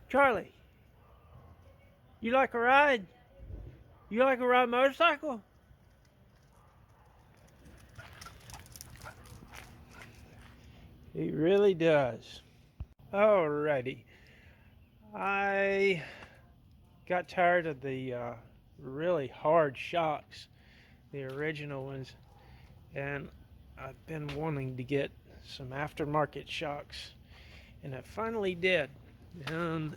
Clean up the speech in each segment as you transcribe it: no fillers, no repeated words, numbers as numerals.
Charlie, you like a ride? You like a ride motorcycle? He really does. Alrighty. I got tired of the really hard shocks, the original ones, and I've been wanting to get some aftermarket shocks, and I finally did. And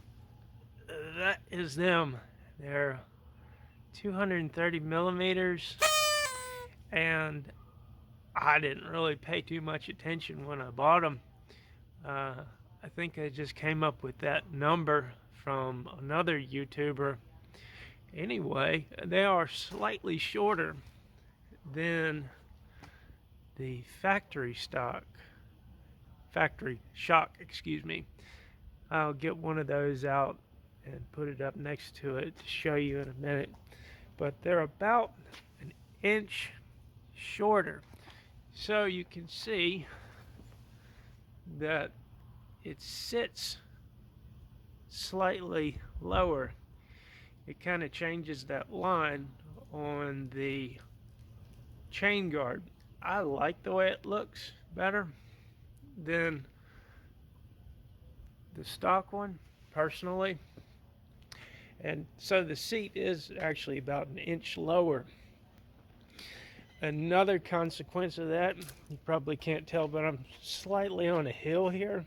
that is them. They're 230 millimeters, and I didn't really pay too much attention when I bought them. I think I just came up with that number from another YouTuber. Anyway, they are slightly shorter than the factory shock, excuse me. I'll get one of those out and put it up next to it to show you in a minute. But they're about an inch shorter. So you can see that it sits slightly lower. It kind of changes that line on the chain guard. I like the way it looks better than the stock one, personally. And so the seat is actually about an inch lower. Another consequence of that, you probably can't tell, but I'm slightly on a hill here,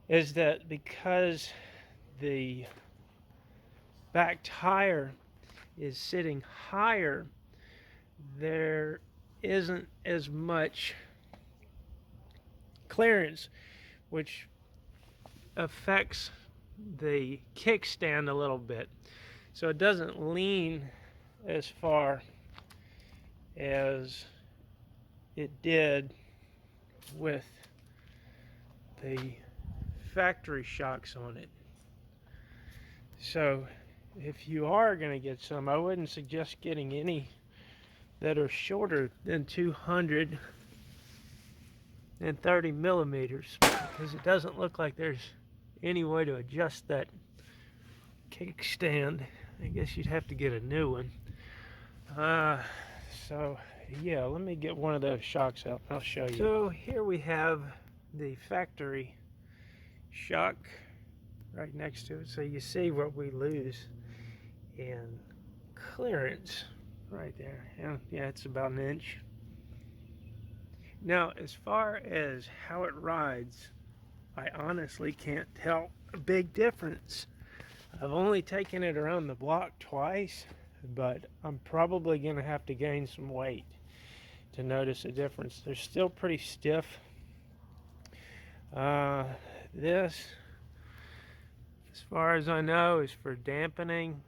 is that because the back tire is sitting higher, there isn't as much clearance, which affects the kickstand a little bit. So it doesn't lean as far as it did with the factory shocks on it. So if you are going to get some, I wouldn't suggest getting any that are shorter than 230 millimeters, because it doesn't look like there's any way to adjust that kickstand. I guess you'd have to get a new one. So yeah, let me get one of those shocks out and I'll show you. So here we have the factory shock right next to it, so you see what we lose in clearance right there. Yeah, it's about an inch. Now, as far as how it rides, I honestly can't tell a big difference. I've only taken it around the block twice, but I'm probably going to have to gain some weight to notice a difference. They're still pretty stiff. This, as far as I know, is for dampening,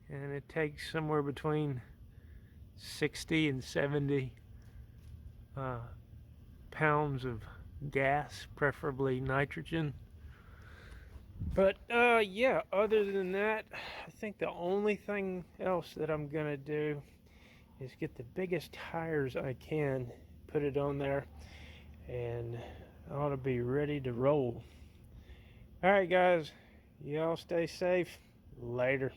and it takes somewhere between 60 and 70 pounds of gas, preferably nitrogen. But yeah, other than that, I think the only thing else that I'm gonna do is get the biggest tires I can, put it on there, and I ought to be ready to roll. Alright guys, y'all stay safe. Later.